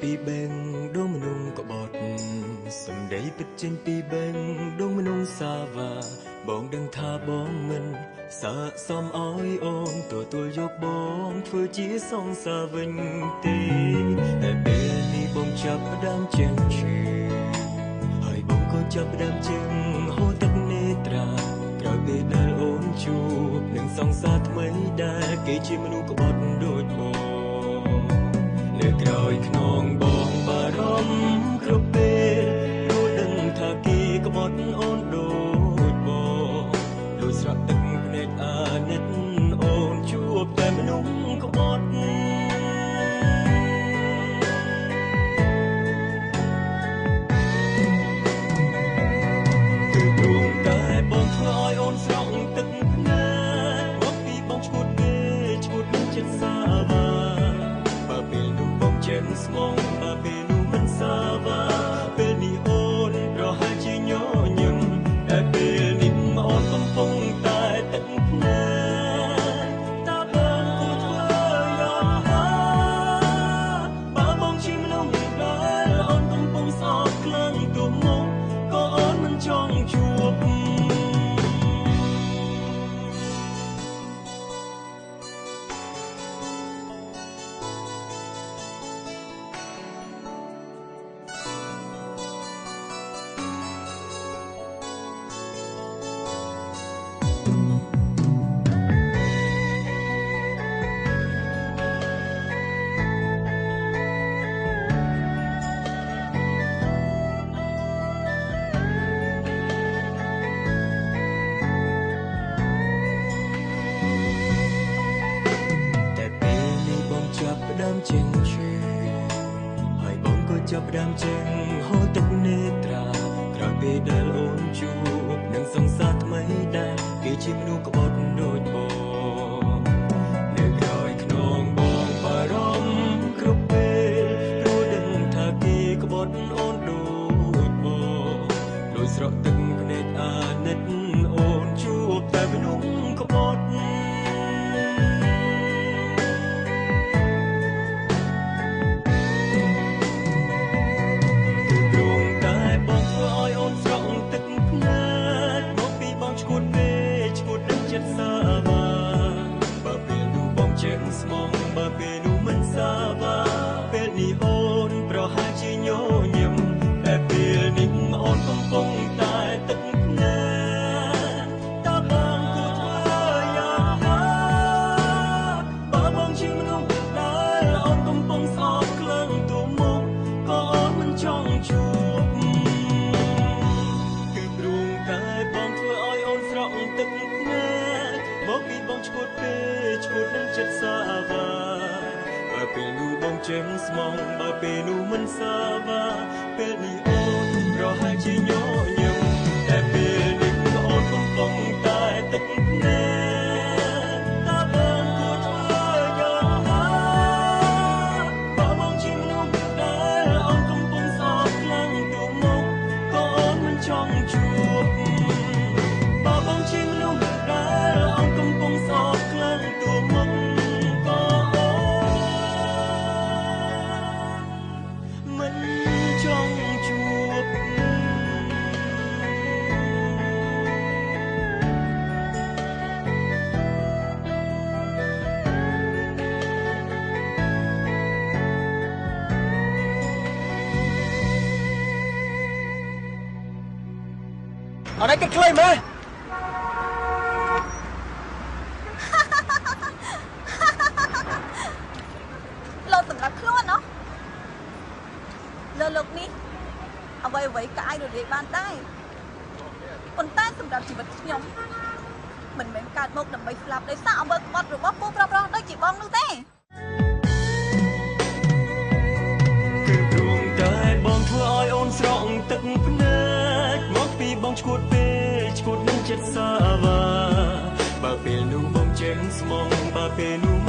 ពីបេងដងមនុស្សក្បត់សំដីពិតចេញពីបេងដងមនុស្សសាវាបងដឹងថាបងមិនស័ក្តិសមឲ្យអូនទទួលយកបងធ្វើជាសងសាវិញទេតែពេលនេះបងចាប់ផ្ដើមចេញឈឺហើយបងក៏ចាប់ផ្ដើមចេញហូរទឹកនេត្រាក្រោយពេលដែលអូនជួបនឹងសងសាថ្មីដែលគេជាមនុស្សក្បត់ដូចបងនៅក្រោយខ្នងបងបារម្ភគ្រប់ពេលព្រោះដឹងថាគេក្បត់អូនដូចបងដូចស្រក់ទឹកភ្នែកអាណិតអូនជួបតែមនុស្សក្បត់គឺព្រោះតែបងធ្វើឲ្យអូនស្រក់ទឹកភ្នែកមកពីបងឈួតពេកឈួតនឹងចិត្តសាវាបើពេលនោះបងចេញស្មងបើពេលនោះមិនសាវាពេលនេះអូនប្រហែលជាញញឹមតែពេលនេះអូនកំពុងតែទឹកភ្នែកតើបងគួរធ្វើយ៉ាងណាបើបងជាមនុស្សដែលអូនកំពុងស្អប់ខ្លាំងទៅមកក៏អូនមិនចង់ជួបចាប់ផ្ដើមចេញឈឺហើយបងក៏ចាប់ផ្ដើមចេញហូរទឹកនេត្រាក្រោយពេលដែលអូនជួបនឹងសង្សារថ្មីដែលគេជាមនុស្សក្បត់ដូចបងនៅក្រោយខ្នងបងបារម្ភគ្រប់ពេលព្រោះដឹងថាគេក្បត់អូនដូចបងដូចស្រក់ទឹកភ្នែកអាណិតអូនជួបតែមនុស្សក្បត់សាវាបើពេលនោះបងចេញស្មងបើពេលនោះមិនសាវាពេលនេះអូនប្រហែលជាញញឹមតែពេលនេះអូនកំពុងតែទឹកភ្នែកតើបងគួរធ្វើយ៉ាងណាបើបងជាមនុស្សដែលអូនកំពុងស្អប់ខ្លាំងទៅមកក៏អូនមិនចង់ជួបគឺព្រោះតែបងធ្វើឲ្យអូនស្រក់ទឹកភ្នែកមកពីបងឈួតពេកឈួតនឹងចិត្តសាវាបើពេលនោះបងចេញស្មងបើពេលនោះមិនសាវាពេលនេះអូនប្រហែលជាញញឹមតែពេលនេះអូនកំពុងតែទឹកភ្នែកតើបងគួរធ្វើយ៉ាងណាបើបងជាមនុស្សដែលអូនកំពុងស្អប់ខ្លាំងទៅមកក៏អូនមិនចង់ជួបបើបងជាមនុស្សដែលអូនកំពុងស្អប់ខ្លាំងទៅមកក៏អូនមិនចង់ជួបអត់ឯងគិតខ្លីមែនលោកសម្រាប់ខ្លួនเนาะលើលោកនេះអ្វីក៏អាចរលាយបានដែរប៉ុន្តែសម្រាប់ជីវិតខ្ញុំមិនមែនកើតមកដើម្បីស្លាប់ដោយសារអំពើក្បត់របស់ពូប្រុសៗដូចជាបងនោះទេគឺព្រោះតែបងធ្វើឲ្យអូនស្រក់ទឹកភ្នែកមកពីបងឈួតពេកឈួតនឹងចិត្តសាវាបើពេលនោះបងចេញស្មងបើពេលនោះ